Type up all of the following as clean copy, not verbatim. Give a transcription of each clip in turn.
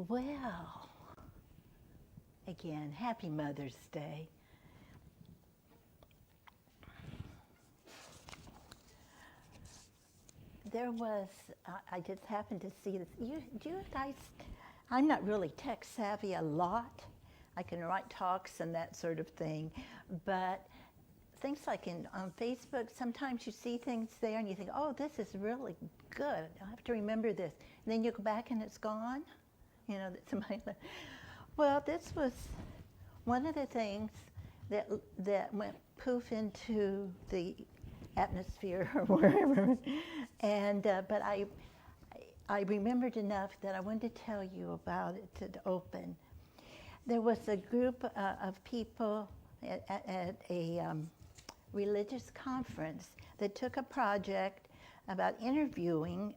Well, again, happy Mother's Day. There was, I just happened to see this. Do you guys, I'm not really tech savvy a lot. I can write talks and that sort of thing. But things like on Facebook, sometimes you see things there and you think, oh, this is really good. I have to remember this. And then you go back and it's gone. You know, that somebody. Well, this was one of the things that went poof into the atmosphere or wherever, and but I remembered enough that I wanted to tell you about it to open. There was a group of people at a religious conference that took a project about interviewing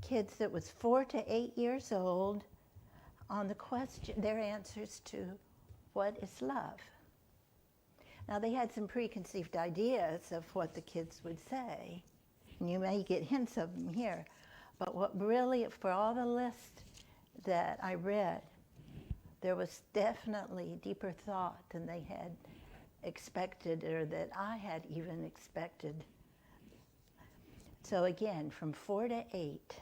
kids that was 4 to 8 years old on the question, their answers to what is love. Now they had some preconceived ideas of what the kids would say, and you may get hints of them here, but what really, for all the list that I read, there was definitely deeper thought than they had expected or that I had even expected. So again, from 4 to 8,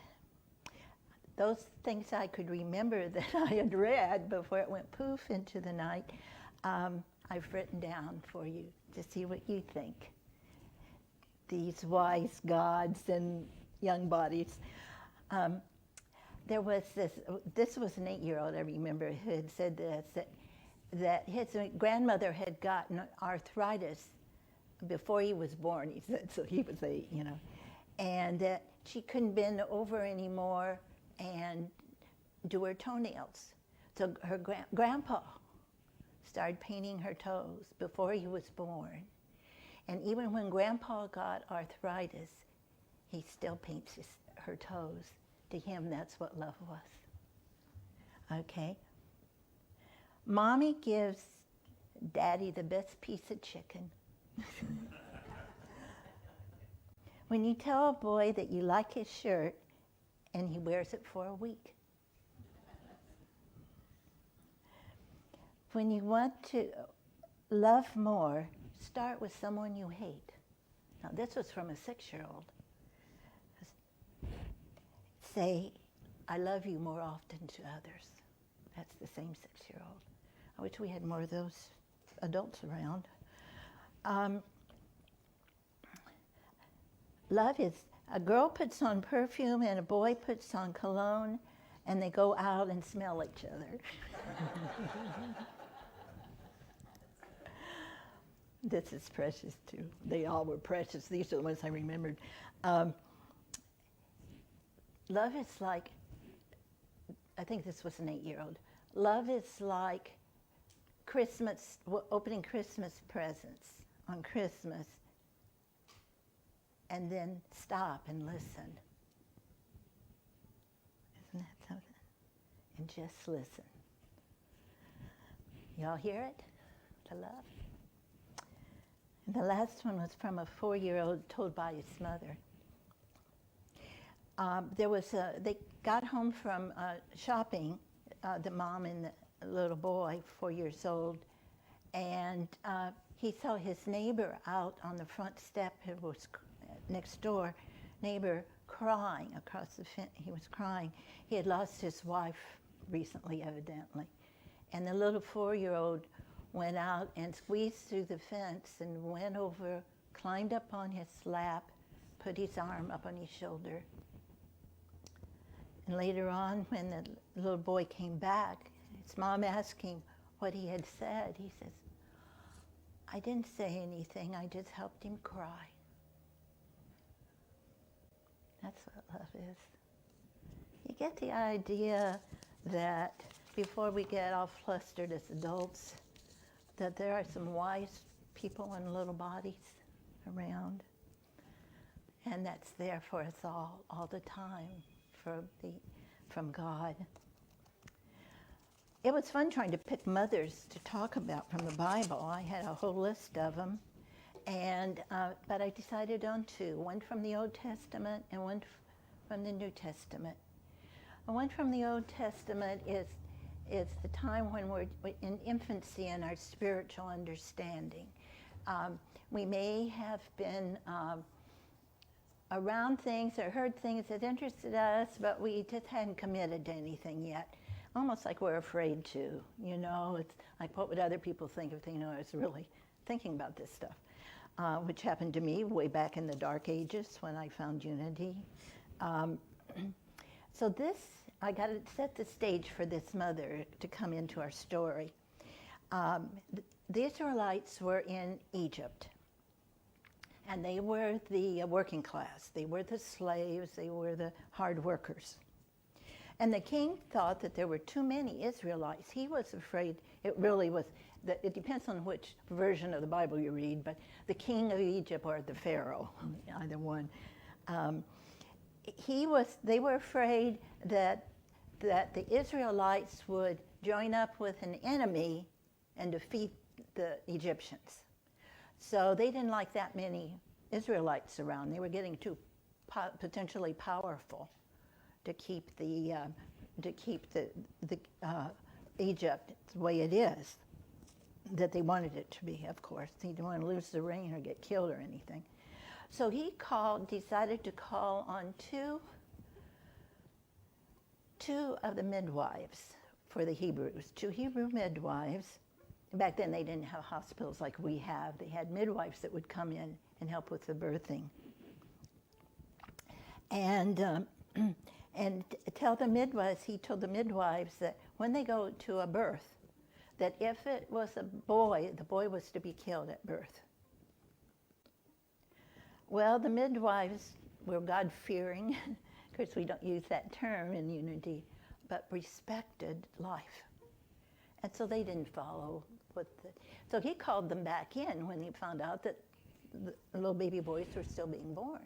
those things I could remember that I had read before it went poof into the night, I've written down for you to see what you think. These wise gods and young bodies. There was this was an 8-year-old, I remember, who had said this, that his grandmother had gotten arthritis before he was born, he said, so he was 8, you know, and that she couldn't bend over anymore and do her toenails. So her grandpa started painting her toes before he was born. And even when grandpa got arthritis, he still paints her toes. To him, that's what love was. Okay? Mommy gives daddy the best piece of chicken. When you tell a boy that you like his shirt and he wears it for a week. When you want to love more, start with someone you hate. Now, this was from a 6-year-old. Say, I love you more often to others. That's the same 6-year-old. I wish we had more of those adults around. Love is, a girl puts on perfume and a boy puts on cologne, and they go out and smell each other. This is precious too. They all were precious. These are the ones I remembered. Love is like, I think this was an 8-year-old. Love is like Christmas, opening Christmas presents on Christmas, and then stop and listen. Isn't that something? And just listen. Y'all hear it? The love? And the last one was from a 4-year-old told by his mother. They got home from shopping, the mom and the little boy, 4 years old, and he saw his neighbor out on the front step, it was next door, neighbor crying across the fence. He was crying. He had lost his wife recently, evidently. And the little 4-year-old went out and squeezed through the fence and went over, climbed up on his lap, put his arm up on his shoulder. And later on, when the little boy came back, his mom asked him what he had said. He says, I didn't say anything, I just helped him cry. That's what love is. You get the idea that before we get all flustered as adults, that there are some wise people in little bodies around, and that's there for us all the time, from God. It was fun trying to pick mothers to talk about from the Bible. I had a whole list of them, but I decided on two, one from the Old Testament and one from the New Testament. The one from the Old Testament is the time when we're in infancy in our spiritual understanding. We may have been around things or heard things that interested us, but we just hadn't committed to anything yet. Almost like we're afraid to, It's like, what would other people think if they knew I was really thinking about this stuff? Which happened to me way back in the Dark Ages when I found unity. So I got to set the stage for this mother to come into our story. The Israelites were in Egypt, and they were the working class. They were the slaves. They were the hard workers. And the king thought that there were too many Israelites. He was afraid it really was, it depends on which version of the Bible you read, but the king of Egypt or the Pharaoh, either one. They were afraid that the Israelites would join up with an enemy and defeat the Egyptians. So they didn't like that many Israelites around. They were getting too potentially powerful to keep Egypt the way it is, that they wanted it to be, of course. He didn't want to lose the reign or get killed or anything. So he decided to call on two of the midwives for the Hebrews, two Hebrew midwives. Back then they didn't have hospitals like we have. They had midwives that would come in and help with the birthing. And tell the midwives, he told the midwives that when they go to a birth, that if it was a boy, the boy was to be killed at birth. Well, the midwives were God-fearing. Of course, we don't use that term in unity, but respected life. And so they didn't follow so he called them back in when he found out that the little baby boys were still being born.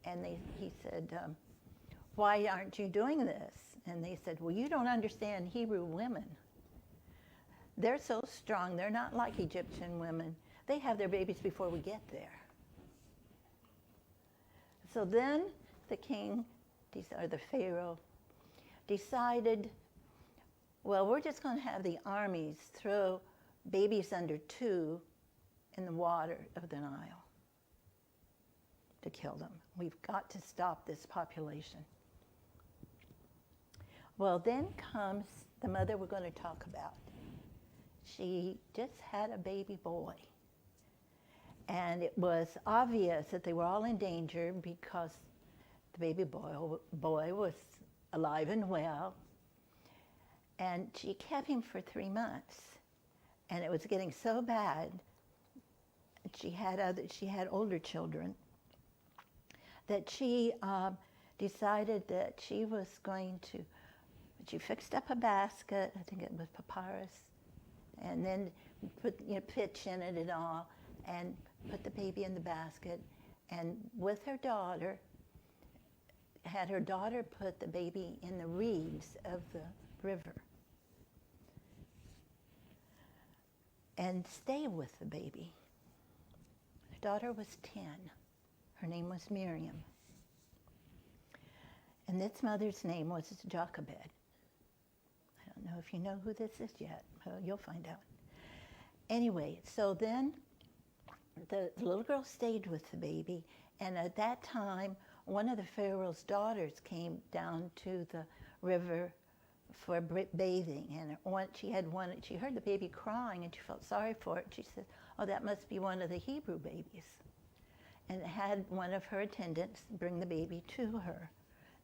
And he said, why aren't you doing this? And they said, well, you don't understand Hebrew women. They're so strong. They're not like Egyptian women. They have their babies before we get there. So then the king, or the Pharaoh, decided, well, we're just going to have the armies throw babies under 2 in the water of the Nile to kill them. We've got to stop this population. Well, then comes the mother we're going to talk about. She just had a baby boy. And it was obvious that they were all in danger because the baby boy was alive and well. And she kept him for 3 months. And it was getting so bad, she had older children, that she decided that she was going to, she fixed up a basket, I think it was papyrus, and then put pitch in it and all, and put the baby in the basket, and with her daughter, had her daughter put the baby in the reeds of the river and stay with the baby. Her daughter was 10. Her name was Miriam. And this mother's name was Jochebed. I don't know if you know who this is yet. You'll find out. Anyway, so then the little girl stayed with the baby, and at that time, one of the Pharaoh's daughters came down to the river for bathing, and she heard the baby crying, and she felt sorry for it. She said, oh, that must be one of the Hebrew babies, and had one of her attendants bring the baby to her.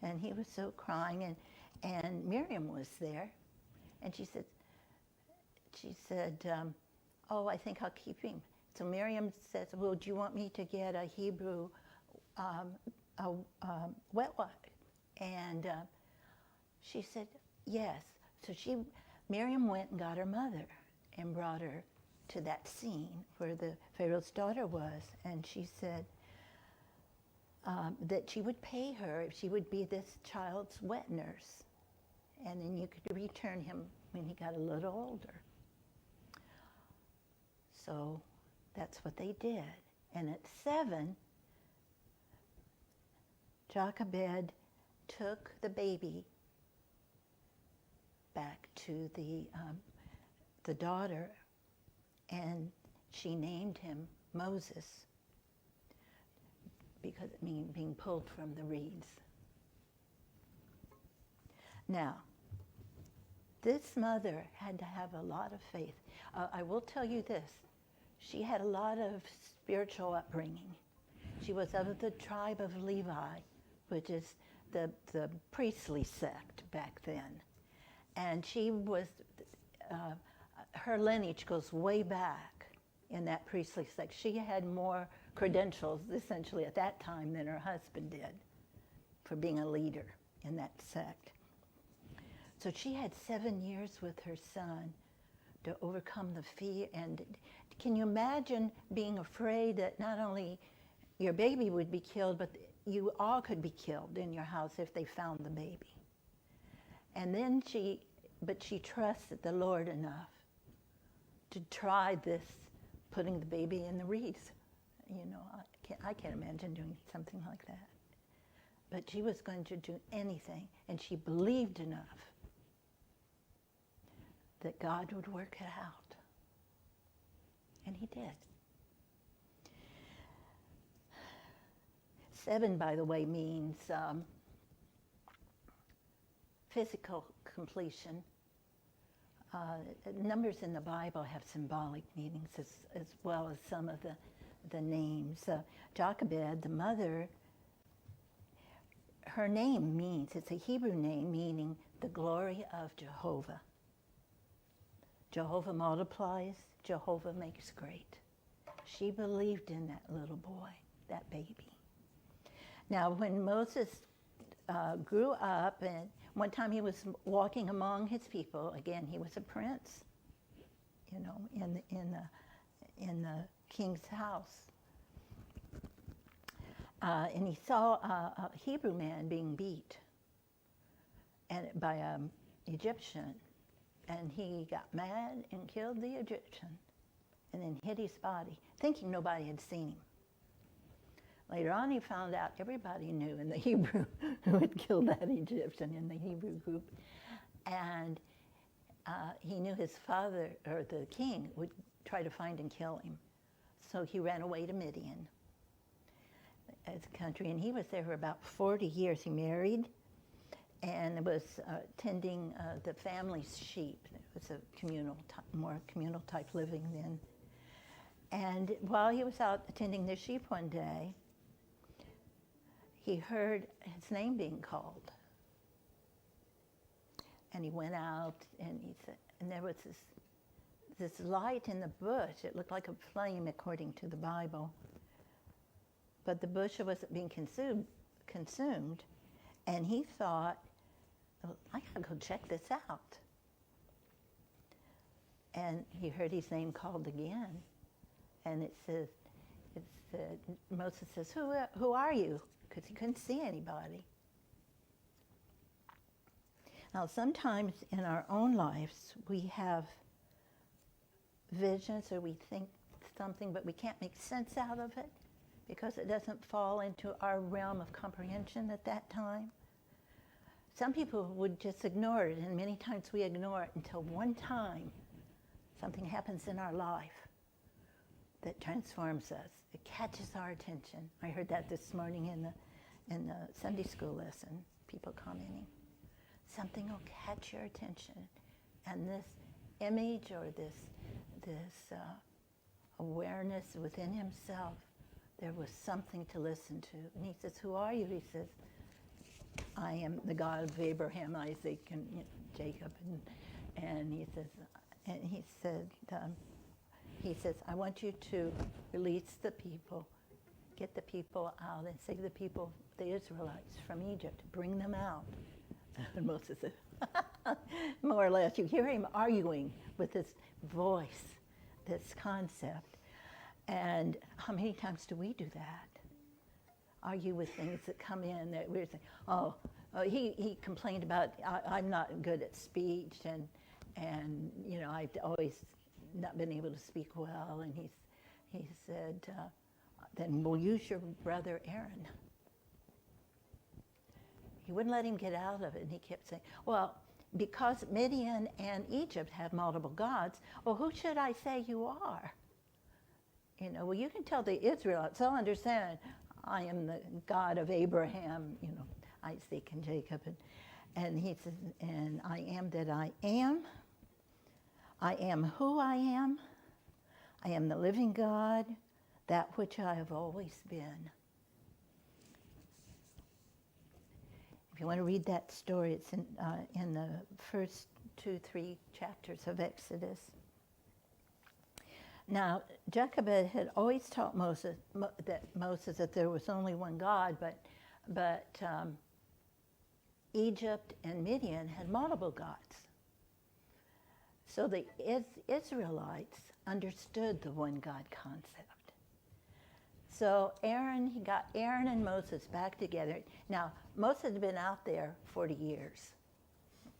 And he was so crying, and Miriam was there, and she said, oh, I think I'll keep him. So Miriam says, well, do you want me to get a Hebrew a wet wipe? And she said, yes. So Miriam went and got her mother and brought her to that scene where the Pharaoh's daughter was. And she said that she would pay her if she would be this child's wet nurse. And then you could return him when he got a little older. So that's what they did. And at 7, Jochebed took the baby back to the daughter, and she named him Moses, because it means being pulled from the reeds. Now, this mother had to have a lot of faith. I will tell you this. She had a lot of spiritual upbringing. She was of the tribe of Levi, which is the priestly sect back then. And she was, her lineage goes way back in that priestly sect. She had more credentials, essentially, at that time than her husband did for being a leader in that sect. So she had 7 years with her son to overcome the fear. And can you imagine being afraid that not only your baby would be killed, but you all could be killed in your house if they found the baby? And then she trusted the Lord enough to try this, putting the baby in the reeds. You know, I can't imagine doing something like that. But she was going to do anything, and she believed enough that God would work it out. And he did. 7, by the way, means physical completion. Numbers in the Bible have symbolic meanings as well as some of the names. Jochebed, the mother, her name means, it's a Hebrew name meaning the glory of Jehovah. Jehovah multiplies, Jehovah makes great. She believed in that little boy, that baby. Now, when Moses grew up, and one time he was walking among his people, again, he was a prince, you know, in the king's house. And he saw a Hebrew man being beat by an Egyptian. And he got mad and killed the Egyptian and then hid his body, thinking nobody had seen him. Later on, he found out everybody knew in the Hebrew who had killed that Egyptian in the Hebrew group. And he knew his father, or the king, would try to find and kill him. So he ran away to Midian as a country, and he was there for about 40 years. He married and was tending the family's sheep. It was a more communal type living then. And while he was out tending the sheep one day, he heard his name being called. And he went out, and he said, and there was this light in the bush. It looked like a flame, according to the Bible. But the bush wasn't being consumed. And he thought, oh, I gotta go check this out. And he heard his name called again. And it said, Moses says, who are you? Because he couldn't see anybody. Now, sometimes in our own lives, we have visions or we think something, but we can't make sense out of it because it doesn't fall into our realm of comprehension at that time. Some people would just ignore it, and many times we ignore it until one time something happens in our life that transforms us. It catches our attention. I heard that this morning in the Sunday school lesson, people commenting. Something will catch your attention, and this image or this awareness within himself, there was something to listen to. And he says, who are you? He says, I am the God of Abraham, Isaac, and Jacob. And he says, I want you to release the people get the people out and save the people, the Israelites, from Egypt, bring them out. And Moses said, more or less, you hear him arguing with this voice, this concept. And how many times do we do that? Argue with things that come in that we're saying, he complained about, I'm not good at speech, and you know, I've always not been able to speak well. And he said, then we'll use your brother Aaron. He wouldn't let him get out of it, and he kept saying, well, because Midian and Egypt have multiple gods, well, who should I say you are? You know, well, you can tell the Israelites, they'll understand, I am the God of Abraham, you know, Isaac and Jacob. And he says, and I am that I am who I am the living God, that which I have always been. If you want to read that story, it's in the first 2-3 chapters of Exodus. Now, Jochebed had always taught Moses that there was only one God, but Egypt and Midian had multiple gods. So the Israelites understood the one God concept. So he got Aaron and Moses back together. Now, Moses had been out there 40 years,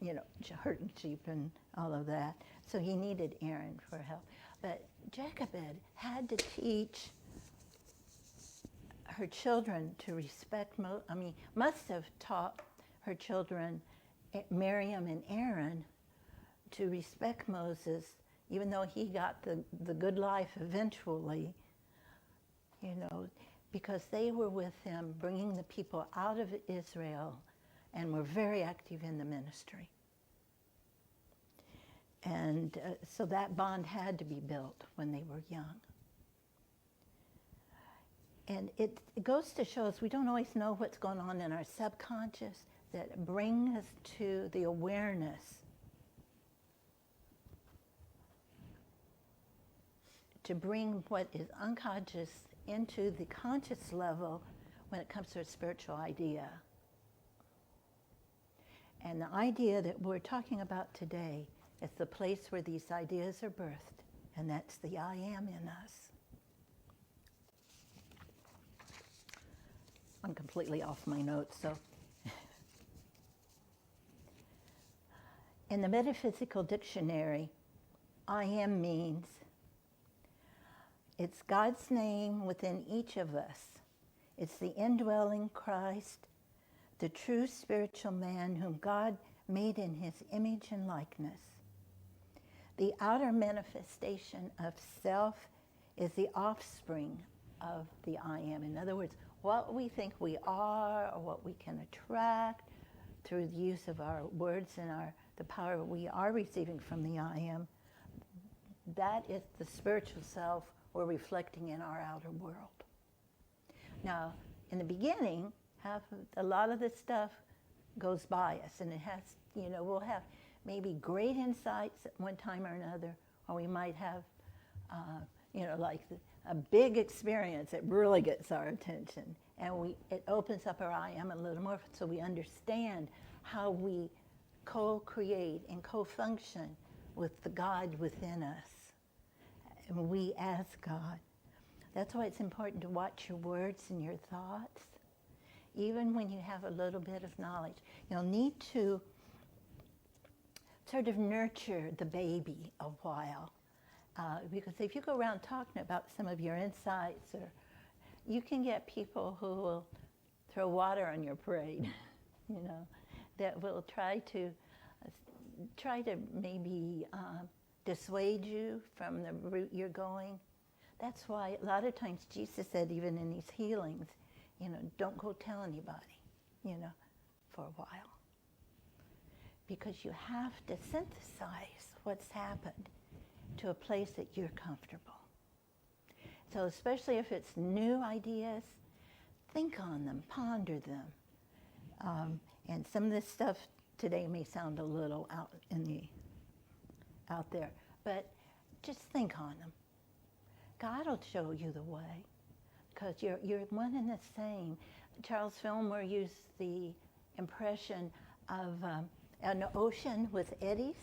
you know, herding sheep and all of that. So he needed Aaron for help. But Jochebed had to teach her children to respect must have taught her children, Miriam and Aaron, to respect Moses, even though he got the good life eventually, you know, because they were with him bringing the people out of Israel and were very active in the ministry. And so that bond had to be built when they were young. And it goes to show us we don't always know what's going on in our subconscious that bring us to the awareness to bring what is unconscious into the conscious level when it comes to a spiritual idea. And the idea that we're talking about today is the place where these ideas are birthed, and that's the I am in us. I'm completely off my notes, so. In the Metaphysical Dictionary, I am means it's God's name within each of us. It's the indwelling Christ, the true spiritual man whom God made in his image and likeness. The outer manifestation of self is the offspring of the I am. In other words, what we think we are or what we can attract through the use of our words and the power we are receiving from the I am, that is the spiritual self we're reflecting in our outer world. Now, in the beginning, a lot of this stuff goes by us, and it has, you know, we'll have maybe great insights at one time or another, or we might have, you know, like a big experience that really gets our attention, and it opens up our I am a little more, so we understand how we co-create and co-function with the God within us. And we as God. That's why it's important to watch your words and your thoughts. Even when you have a little bit of knowledge, you'll need to sort of nurture the baby a while. Because if you go around talking about some of your insights, or you can get people who will throw water on your parade, you know, that will try to maybe dissuade you from the route you're going. That's why a lot of times Jesus said, even in these healings, you know, don't go tell anybody, you know, for a while. Because you have to synthesize what's happened to a place that you're comfortable. So especially if it's new ideas, think on them, ponder them. And some of this stuff today may sound a little out there, but just think on them. God will show you the way. because you're one and the same. Charles Fillmore used the impression of an ocean with eddies.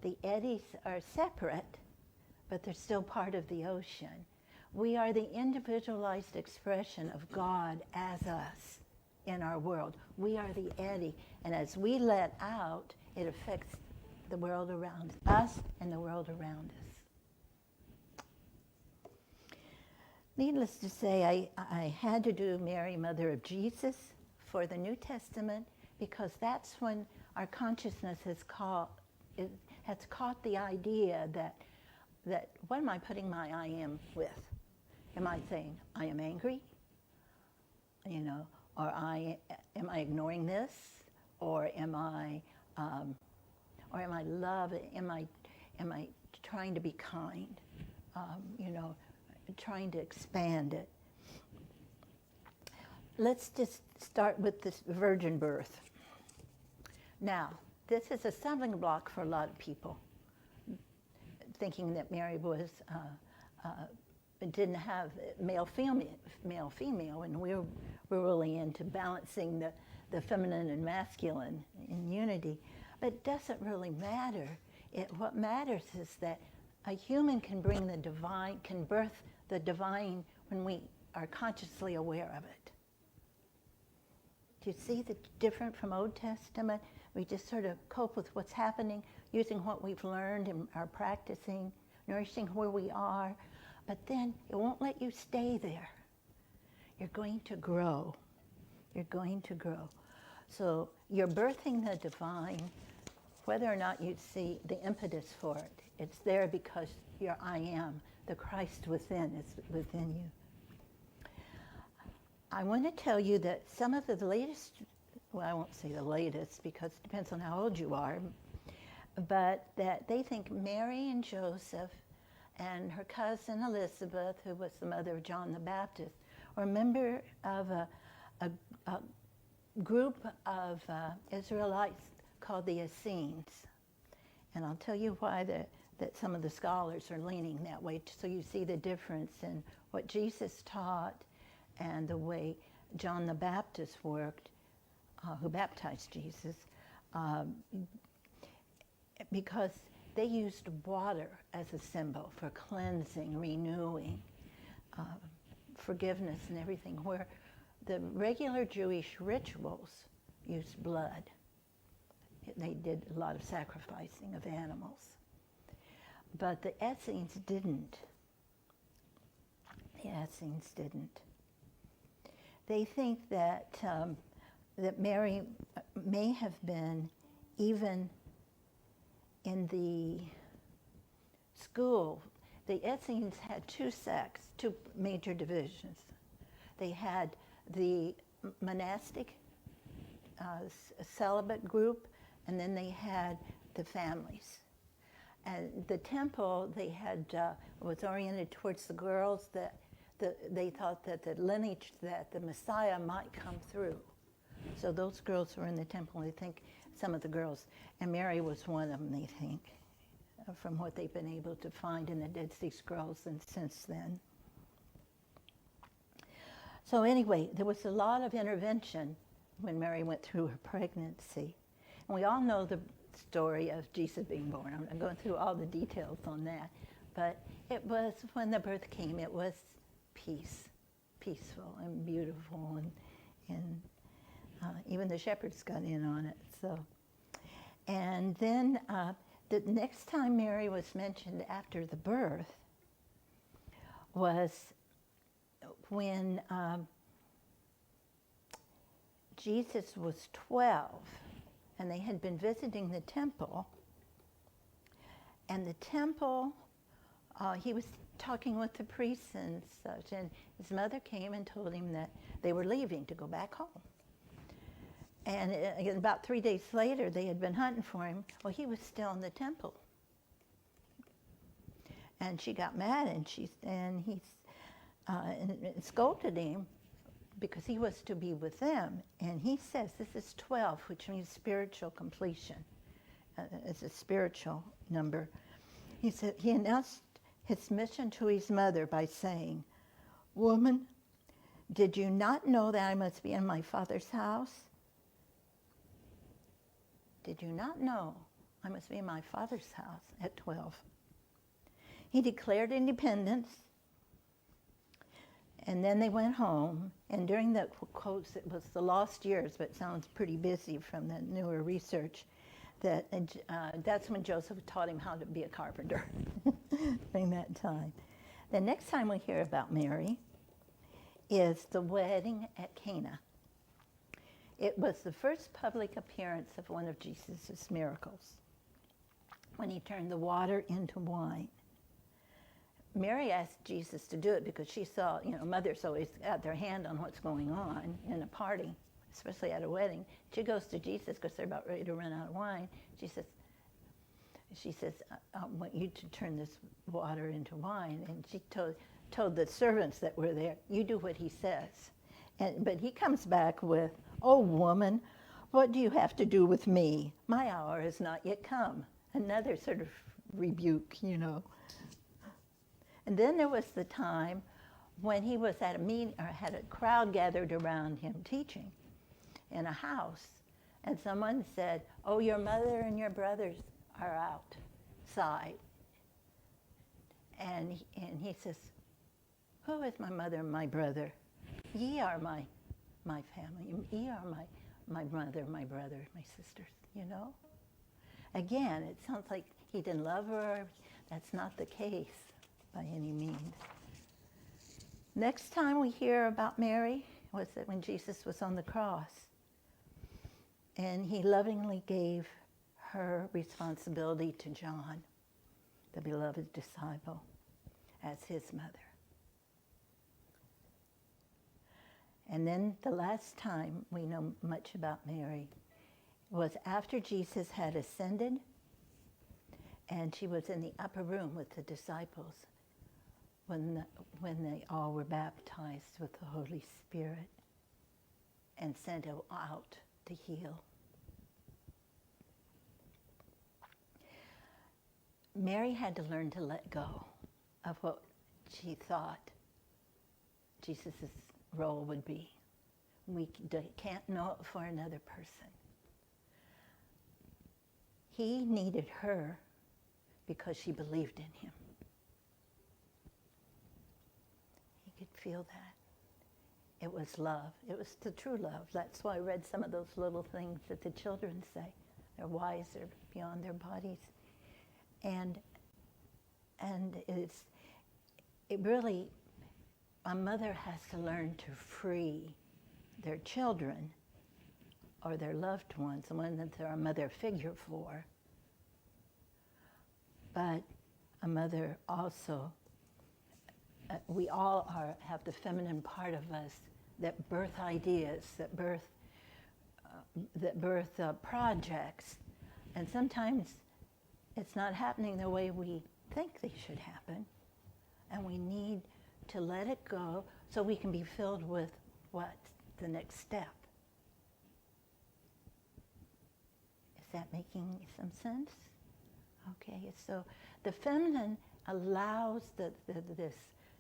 The eddies are separate, but they're still part of the ocean. We are the individualized expression of God as us in our world. We are the eddy, and as we let out, it affects the world around us and the world around us. Needless to say, I had to do Mary, Mother of Jesus, for the New Testament, because that's when our consciousness has caught the idea that what am I putting my I am with? Am I saying I am angry? Or am I ignoring this? Or am I loving? Am I trying to be kind? Trying to expand it. Let's just start with this virgin birth. Now, this is a stumbling block for a lot of people, thinking that Mary was didn't have male female, and we're really into balancing the feminine and masculine in unity. But it doesn't really matter. What matters is that a human can bring the divine, can birth the divine when we are consciously aware of it. Do you see the different from Old Testament? We just sort of cope with what's happening, using what we've learned and are practicing, nourishing where we are. But then it won't let you stay there. You're going to grow. You're going to grow. So you're birthing the divine, whether or not you see the impetus for it. It's there because your I am, the Christ within, is within you. I want to tell you that some of the latest, well, I won't say the latest because it depends on how old you are, but that they think Mary and Joseph and her cousin Elizabeth, who was the mother of John the Baptist, were a member of a group of Israelites called the Essenes. And I'll tell you why that some of the scholars are leaning that way, so you see the difference in what Jesus taught and the way John the Baptist worked, who baptized Jesus, because they used water as a symbol for cleansing, renewing, forgiveness and everything, where the regular Jewish rituals used blood. They did a lot of sacrificing of animals. But the Essenes didn't. The Essenes didn't. They think that that Mary may have been even in the school. The Essenes had two sects, two major divisions. They had the monastic celibate group, and then they had the families. And the temple they had was oriented towards the girls, that they thought that the lineage, that the Messiah might come through. So those girls were in the temple. They think some of the girls, and Mary was one of them, they think, from what they've been able to find in the Dead Sea Scrolls and since then. So anyway, there was a lot of intervention when Mary went through her pregnancy. And we all know the story of Jesus being born. I'm not going through all the details on that. But it was, when the birth came, it was peaceful and beautiful, and even the shepherds got in on it. So, and then the next time Mary was mentioned after the birth was when Jesus was 12, and they had been visiting the temple. And the temple, he was talking with the priests and such, and his mother came and told him that they were leaving to go back home. And about 3 days later, they had been hunting for him. Well, he was still in the temple. And she got mad, and he scolded him because he was to be with them. And he says, this is 12, which means spiritual completion. It's a spiritual number. He said, he announced his mission to his mother by saying, Woman, did you not know that I must be in my Father's house? Did you not know I must be in my Father's house at 12? He declared independence, and then they went home. And during the quotes, it was the lost years, but it sounds pretty busy from the newer research, that that's when Joseph taught him how to be a carpenter during that time. The next time we hear about Mary is the wedding at Cana. It was the first public appearance of one of Jesus' miracles, when he turned the water into wine. Mary asked Jesus to do it because she saw, mothers always got their hand on what's going on in a party, especially at a wedding. She goes to Jesus because they're about ready to run out of wine. She says, I want you to turn this water into wine. And she told the servants that were there, you do what he says. But he comes back with, oh, woman, what do you have to do with me? My hour has not yet come. Another sort of rebuke, And then there was the time when he was at a meeting, or had a crowd gathered around him teaching in a house. And someone said, oh, your mother and your brothers are outside. And he says, who is my mother and my brother? Ye are my family. Ye are my mother, my brother, my sisters, Again, it sounds like he didn't love her. That's not the case by any means. Next time we hear about Mary was that when Jesus was on the cross, and he lovingly gave her responsibility to John, the beloved disciple, as his mother. And then the last time we know much about Mary was after Jesus had ascended, and she was in the upper room with the disciples when they all were baptized with the Holy Spirit and sent out to heal. Mary had to learn to let go of what she thought Jesus' role would be. We can't know it for another person. He needed her because she believed in him. He could feel that. It was love. It was the true love. That's why I read some of those little things that the children say. They're wise, they're beyond their bodies. And it really, a mother has to learn to free their children or their loved ones, the one that they're a mother figure for. But a mother also, we all have the feminine part of us that birth ideas, that birth projects, and sometimes it's not happening the way we think they should happen, and we need to let it go so we can be filled with what's the next step. Is that making some sense? Okay, so the feminine allows this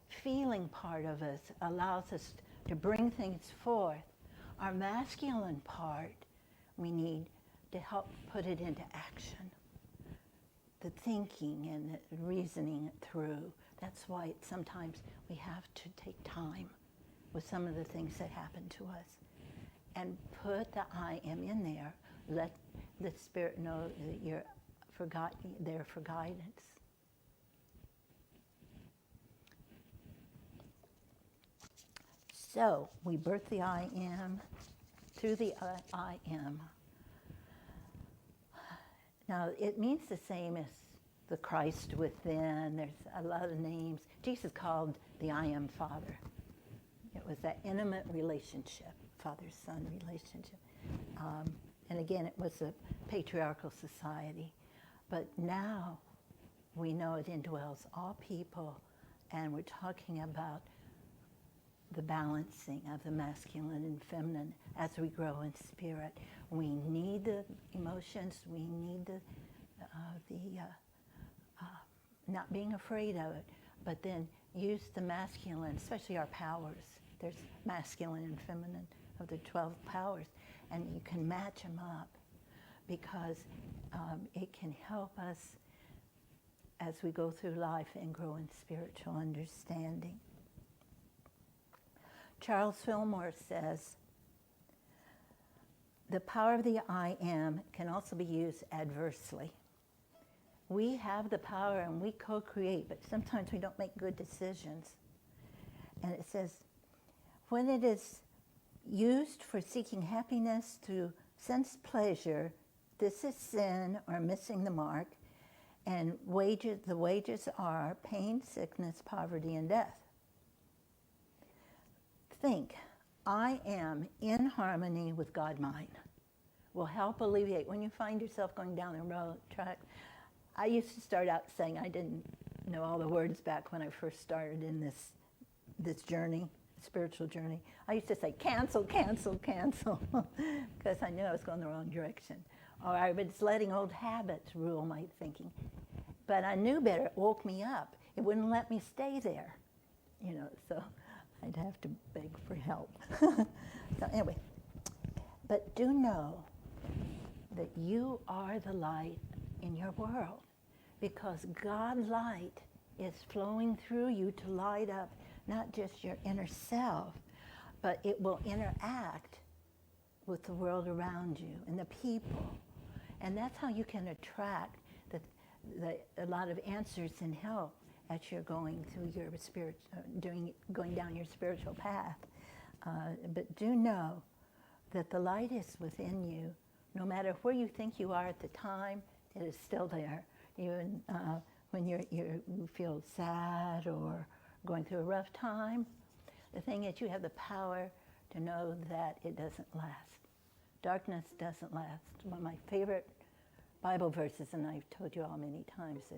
feeling part of us, allows us to bring things forth. Our masculine part, we need to help put it into action. The thinking and the reasoning it through. That's why sometimes we have to take time with some of the things that happen to us and put the I am in there. Let the Spirit know that you're there for guidance. So we birth the I am through the I am. Now, it means the same as the Christ within. There's a lot of names. Jesus called the I am Father. It was that intimate relationship, father-son relationship. And again, it was a patriarchal society. But now we know it indwells all people, and we're talking about the balancing of the masculine and feminine as we grow in spirit. We need the emotions, we need the not being afraid of it, but then use the masculine, especially our powers. There's masculine and feminine of the 12 powers, and you can match them up because it can help us as we go through life and grow in spiritual understanding. Charles Fillmore says, the power of the I am can also be used adversely. We have the power and we co-create, but sometimes we don't make good decisions. And it says, when it is used for seeking happiness through sense pleasure, this is sin or missing the mark, and the wages are pain, sickness, poverty, and death. Think, I am in harmony with God mind. Will help alleviate when you find yourself going down the road track. I used to start out saying I didn't know all the words back when I first started in this journey, spiritual journey. I used to say cancel, cancel, cancel, because I knew I was going the wrong direction. Or I was letting old habits rule my thinking. But I knew better. It woke me up. It wouldn't let me stay there, so I'd have to beg for help. So anyway, but do know that you are the light in your world, because God's light is flowing through you to light up not just your inner self, but it will interact with the world around you and the people. And that's how you can attract a lot of answers and help as you're going through your going down your spiritual path. But do know that the light is within you. No matter where you think you are at the time, it is still there. Even when you feel sad or going through a rough time, the thing is you have the power to know that it doesn't last. Darkness doesn't last. One of my favorite Bible verses, and I've told you all many times,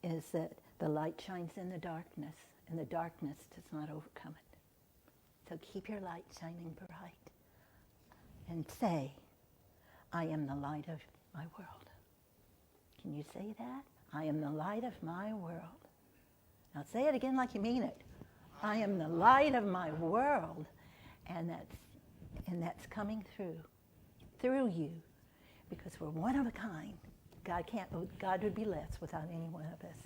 is that the light shines in the darkness, and the darkness does not overcome it. So keep your light shining bright and say, I am the light of my world. Can you say that? I am the light of my world. Now say it again like you mean it. I am the light of my world. And that's coming through you, because we're one of a kind. God would be less without any one of us.